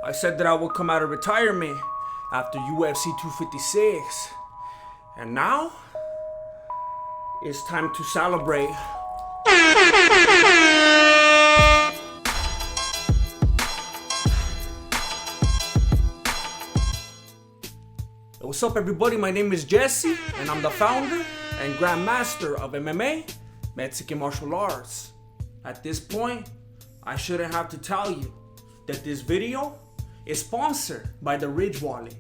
I said that I would come out of retirement after UFC 256. And now, it's time to celebrate. What's up, everybody? My name is Jesse, and I'm the founder and grandmaster of MMA, Mexican martial arts. At this point, I shouldn't have to tell you that this video is sponsored by the Ridge Wallet.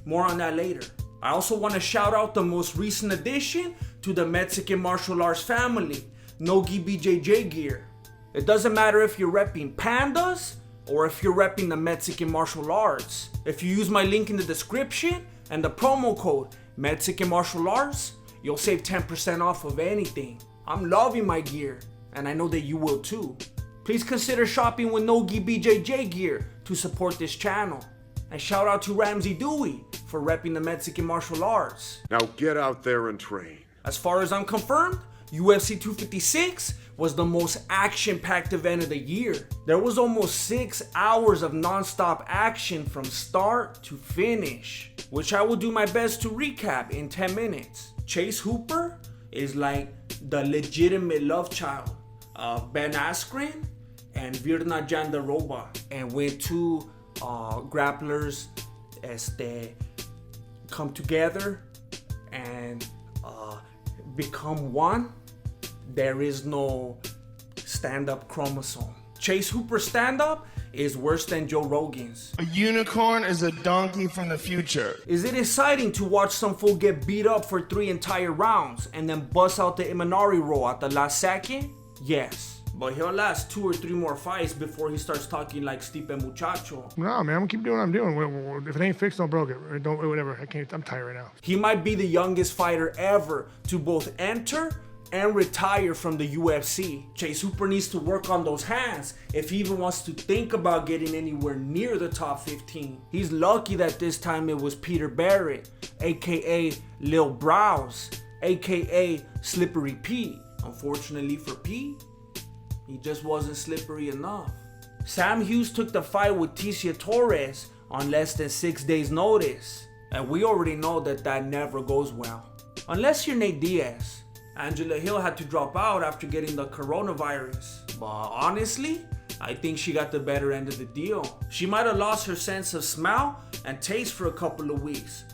More on that later. I also want to shout out the most recent addition to the Mexican martial arts family, Gi BJJ Gear. It doesn't matter if you're repping pandas or if you're repping the Mexican martial arts. If you use my link in the description and the promo code Mexican martial arts, you'll save 10% off of anything. I'm loving my gear, and I know that you will too. Please consider shopping with Gi BJJ Gear to support this channel. And shout out to Ramsey Dewey for repping the Mexican martial arts. Now get out there and train. As far as I'm confirmed, UFC 256 was the most action-packed event of the year. There was almost 6 hours of non-stop action from start to finish, which I will do my best to recap in 10 minutes. Chase Hooper is like the legitimate love child of Ben Askren and Virna Jandiroba. And when two grapplers come together and become one, there is no stand-up chromosome. Chase Hooper's stand-up is worse than Joe Rogan's. A unicorn is a donkey from the future. Is it exciting to watch some fool get beat up for 3 entire rounds and then bust out the Imanari roll at the last second? Yes. But he'll last 2 or 3 more fights before he starts talking like Stipe Muchacho. No, man, I'm gonna keep doing what I'm doing. If it ain't fixed, don't broke it. Don't, whatever. I'm tired right now. He might be the youngest fighter ever to both enter and retire from the UFC. Chase Hooper needs to work on those hands if he even wants to think about getting anywhere near the top 15. He's lucky that this time it was Peter Barrett, aka Lil Brows, aka Slippery Pete. Unfortunately for Pete, he just wasn't slippery enough. Sam Hughes took the fight with Torres on less than 6 days notice, and we already know that that never goes well. Unless you're Nate Diaz. Angela Hill had to drop out after getting the coronavirus. But honestly, I think she got the better end of the deal. She might have lost her sense of smell and taste for a couple of weeks,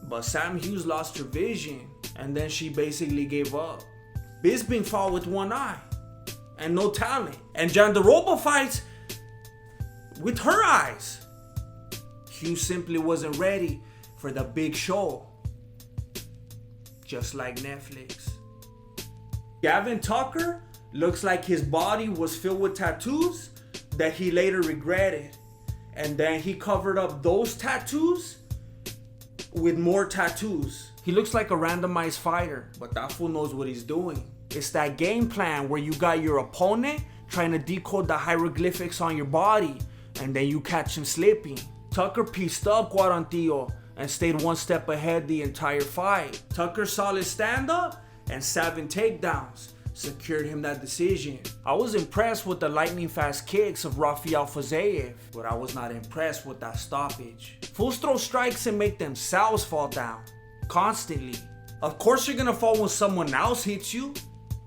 but Sam Hughes lost her vision, and then she basically gave up. Bisping fought with one eye and no talent, and Jandiroba fights with her eyes. Hughes simply wasn't ready for the big show, just like Netflix. Gavin Tucker looks like his body was filled with tattoos that he later regretted, and then he covered up those tattoos with more tattoos. He looks like a randomized fighter, but that fool knows what he's doing. It's that game plan where you got your opponent trying to decode the hieroglyphics on your body, and then you catch him slipping. Tucker pieced up Quarantillo and stayed 1 step ahead the entire fight. Tucker's solid stand-up and 7 takedowns secured him that decision. I was impressed with the lightning fast kicks of Rafael Fiziev, but I was not impressed with that stoppage. Fools throw strikes and make themselves fall down constantly. Of course you're gonna fall when someone else hits you.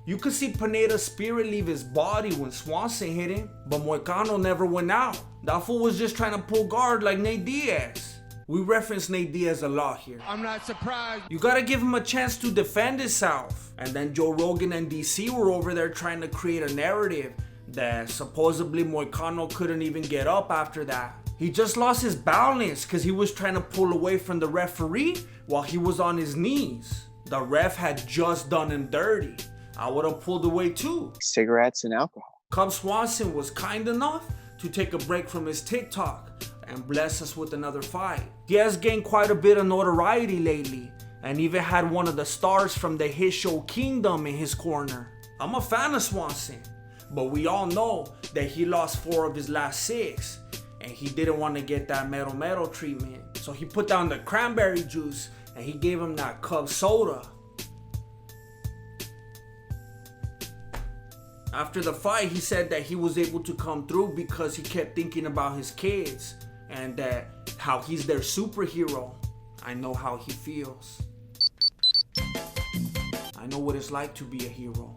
You could see Pineda's spirit leave his body when Swanson hit him, but Moicano never went out. That fool was just trying to pull guard like Nate Diaz. We reference Nate Diaz a lot here. I'm not surprised. You gotta give him a chance to defend himself. And then Joe Rogan and DC were over there trying to create a narrative that supposedly Moicano couldn't even get up after that. He just lost his balance because he was trying to pull away from the referee while he was on his knees. The ref had just done him dirty. I would have pulled away too. Cigarettes and alcohol. Cub Swanson was kind enough to take a break from his TikTok and bless us with another fight. He has gained quite a bit of notoriety lately and even had one of the stars from the hit show Kingdom in his corner. I'm a fan of Swanson, but we all know that he lost 4 of his last 6 and he didn't want to get that metal treatment. So he put down the cranberry juice and he gave him that Cub soda. After the fight, he said that he was able to come through because he kept thinking about his kids and that how he's their superhero. I know how he feels. I know what it's like to be a hero.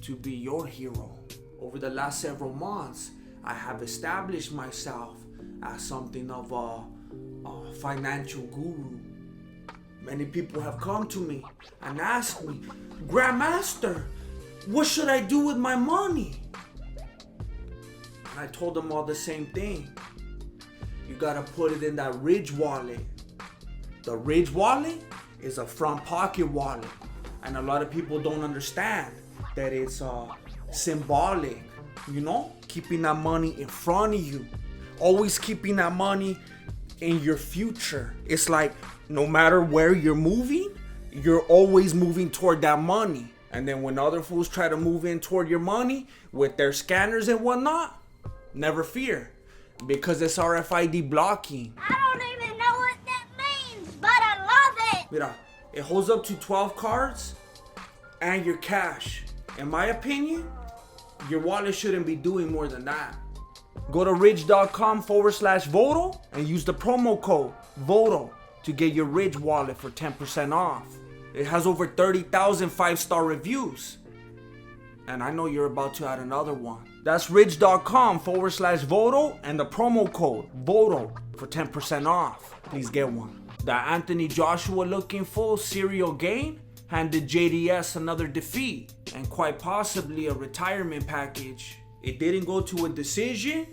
To be your hero. Over the last several months, I have established myself as something of a financial guru. Many people have come to me and asked me, Grandmaster, what should I do with my money? And I told them all the same thing. You gotta put it in that Ridge wallet. The Ridge wallet is a front pocket wallet. And a lot of people don't understand that it's symbolic, you know? Keeping that money in front of you. Always keeping that money in your future. It's like no matter where you're moving, you're always moving toward that money. And then when other fools try to move in toward your money with their scanners and whatnot, never fear, because it's RFID blocking. I don't even know what that means, but I love it. Mira, it holds up to 12 cards and your cash. In my opinion, your wallet shouldn't be doing more than that. Go to ridge.com/Voto and use the promo code VOTO to get your Ridge wallet for 10% off. It has over 30,000 5-star reviews. And I know you're about to add another one. That's ridge.com/Voto and the promo code VOTO for 10% off. Please get one. The Anthony Joshua looking full serial Gane handed JDS another defeat and quite possibly a retirement package. It didn't go to a decision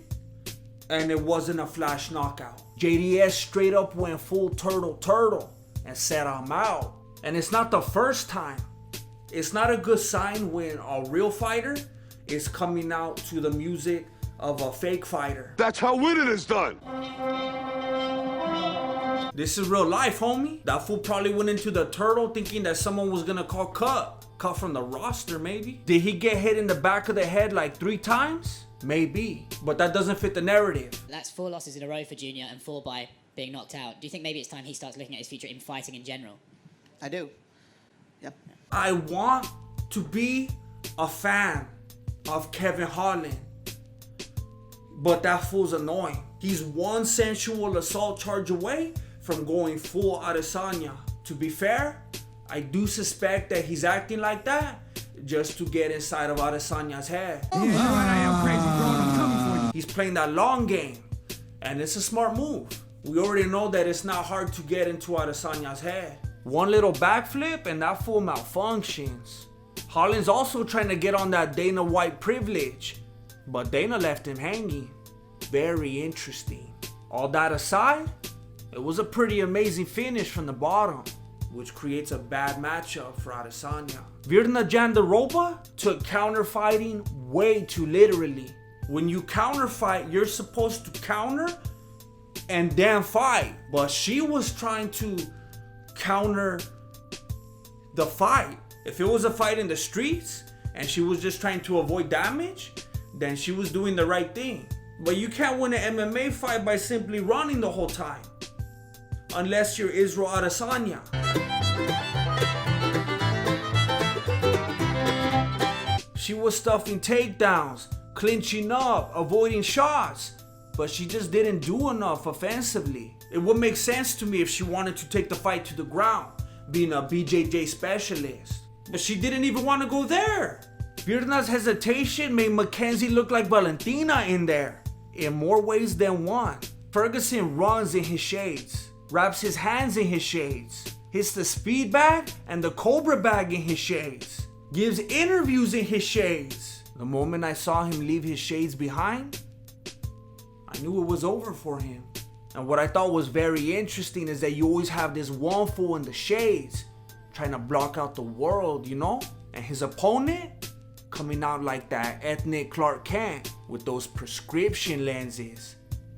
and it wasn't a flash knockout. JDS straight up went full turtle and said I'm out. And it's not the first time. It's not a good sign when a real fighter is coming out to the music of a fake fighter. That's how winning is done. This is real life, homie. That fool probably went into the turtle thinking that someone was gonna call cut from the roster, maybe. Did he get hit in the back of the head like 3 times? Maybe, but that doesn't fit the narrative. That's 4 losses in a row for Junior and 4 by being knocked out. Do you think maybe it's time he starts looking at his future in fighting in general? I do. Yep. I want to be a fan of Kevin Holland, but that fool's annoying. He's one sensual assault charge away from going full Adesanya. To be fair, I do suspect that he's acting like that just to get inside of Adesanya's head. He's playing that long game, and it's a smart move. We already know that it's not hard to get into Adesanya's head. One little backflip and that fool malfunctions. Holland's also trying to get on that Dana White privilege, but Dana left him hanging. Very interesting. All that aside, it was a pretty amazing finish from the bottom, which creates a bad matchup for Adesanya. Virna Jandiroba took counter-fighting way too literally. When you counter-fight, you're supposed to counter and then fight. But she was trying to counter the fight. If it was a fight in the streets and she was just trying to avoid damage, then she was doing the right thing. But you can't win an MMA fight by simply running the whole time. Unless you're Israel Adesanya. She was stuffing takedowns, clinching up, avoiding shots, but she just didn't do enough offensively. It would make sense to me if she wanted to take the fight to the ground, being a BJJ specialist. But she didn't even want to go there. Virna's hesitation made Mackenzie look like Valentina in there, in more ways than one. Ferguson runs in his shades, wraps his hands in his shades, hits the speed bag and the cobra bag in his shades, gives interviews in his shades. The moment I saw him leave his shades behind, I knew it was over for him. And what I thought was very interesting is that you always have this one fool in the shades trying to block out the world, you know? And his opponent coming out like that ethnic Clark Kent with those prescription lenses,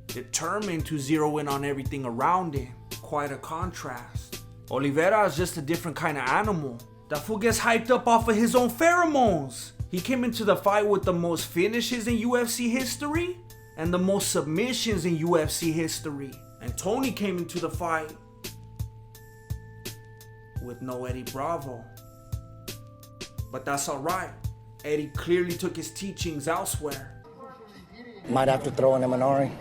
determined to zero in on everything around him. Quite a contrast. Oliveira is just a different kind of animal. That fool gets hyped up off of his own pheromones. He came into the fight with the most finishes in UFC history and the most submissions in UFC history. And Tony came into the fight with no Eddie Bravo. But that's alright. Eddie clearly took his teachings elsewhere. Might have to throw in a Minori.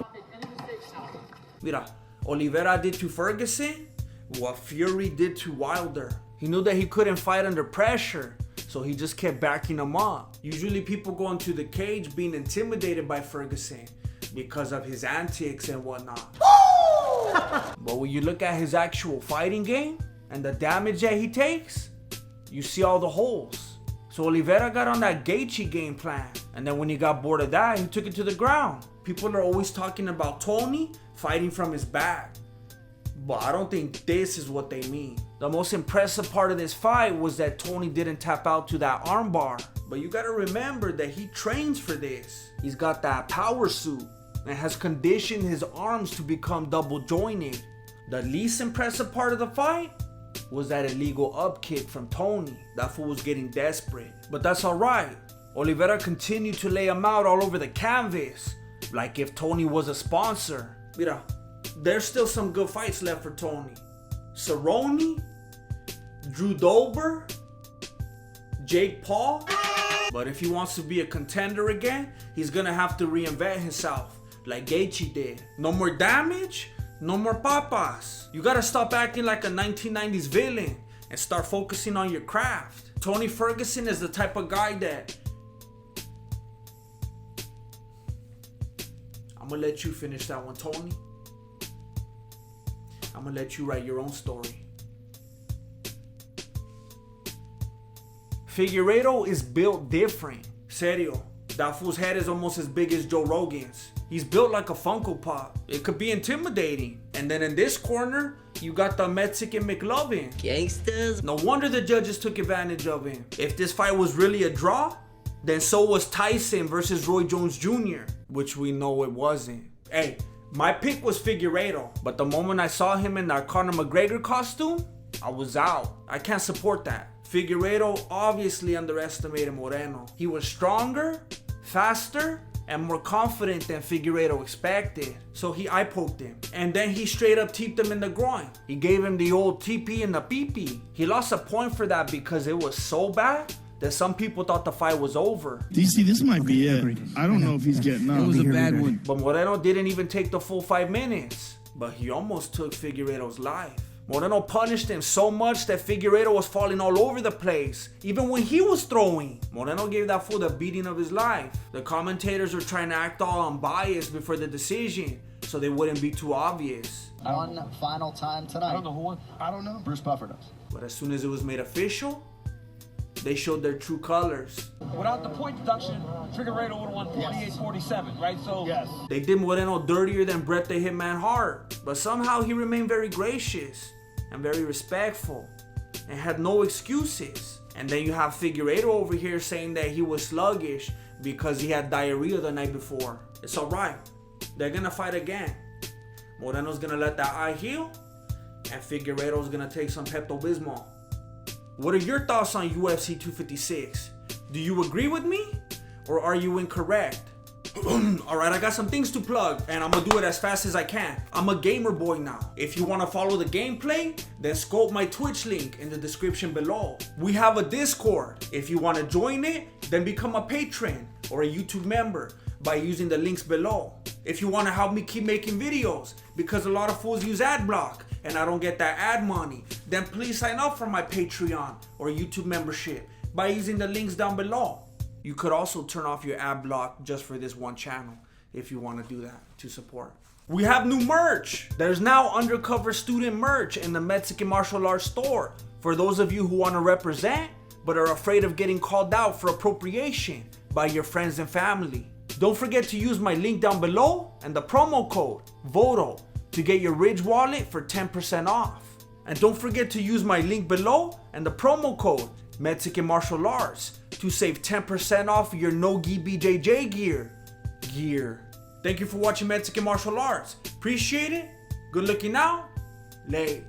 Mira, Oliveira did to Ferguson what Fury did to Wilder. He knew that he couldn't fight under pressure, so he just kept backing him up. Usually people go into the cage being intimidated by Ferguson because of his antics and whatnot. But when you look at his actual fighting game and the damage that he takes, you see all the holes. So Oliveira got on that Gaethje game plan, and then when he got bored of that, he took it to the ground. People are always talking about Tony fighting from his back, but I don't think this is what they mean. The most impressive part of this fight was that Tony didn't tap out to that armbar. But you gotta remember that he trains for this. He's got that power suit and has conditioned his arms to become double jointed. The least impressive part of the fight was that illegal up kick from Tony. That fool was getting desperate. But that's alright. Oliveira continued to lay him out all over the canvas, like if Tony was a sponsor. Mira, there's still some good fights left for Tony. Cerrone, Drew Dober, Jake Paul. But if he wants to be a contender again, he's gonna have to reinvent himself like Gaethje did. No more damage, no more papas. You gotta stop acting like a 1990s villain and start focusing on your craft. Tony Ferguson is the type of guy that... I'm gonna let you finish that one, Tony. I'm gonna let you write your own story. Figueiredo is built different. Serio, that fool's head is almost as big as Joe Rogan's. He's built like a Funko Pop. It could be intimidating. And then in this corner, you got the Mexican McLovin. Gangsters. No wonder the judges took advantage of him. If this fight was really a draw, then so was Tyson versus Roy Jones Jr., which we know it wasn't. Hey, my pick was Figueiredo, but the moment I saw him in that Conor McGregor costume, I was out. I can't support that. Figueiredo obviously underestimated Moreno. He was stronger, faster, and more confident than Figueiredo expected. So he eye-poked him. And then he straight up teeped him in the groin. He gave him the old TP and the PP. He lost a point for that because it was so bad that some people thought the fight was over. DC, this might be it. I don't know if he's getting up. It was a bad one. But Moreno didn't even take the full 5 minutes. But he almost took Figueiredo's life. Moreno punished him so much that Figueiredo was falling all over the place, even when he was throwing. Moreno gave that fool the beating of his life. The commentators were trying to act all unbiased before the decision, so they wouldn't be too obvious. One final time tonight. I don't know who won. I don't know. Bruce Buffer does. But as soon as it was made official, they showed their true colors. Without the point deduction, Figueiredo would have won 48-47, right? So yes. They did Moreno dirtier than Bret the Hitman Hart, but somehow he remained very gracious and very respectful and had no excuses. And then you have Figueiredo over here saying that he was sluggish because he had diarrhea the night before. It's alright. They're gonna fight again. Moreno's gonna let that eye heal, and Figueiredo's gonna take some Pepto-Bismol. What are your thoughts on UFC 256? Do you agree with me, or are you incorrect? Alright, I got some things to plug, and I'm gonna do it as fast as I can. I'm a gamer boy now. If you wanna follow the gameplay, then scope my Twitch link in the description below. We have a Discord. If you wanna join it, then become a patron or a YouTube member by using the links below. If you wanna help me keep making videos, because a lot of fools use ad block, and I don't get that ad money, then please sign up for my Patreon or YouTube membership by using the links down below. You could also turn off your ad block just for this one channel if you want to do that to support. We have new merch. There's now undercover student merch in the Mexican martial arts store for those of you who want to represent but are afraid of getting called out for appropriation by your friends and family. Don't forget to use my link down below and the promo code VOTO to get your Ridge wallet for 10% off. And don't forget to use my link below and the promo code Mexican Martial Arts to save 10% off your Gi BJJ Gear. Thank you for watching Mexican Martial Arts. Appreciate it. Good looking out. Late.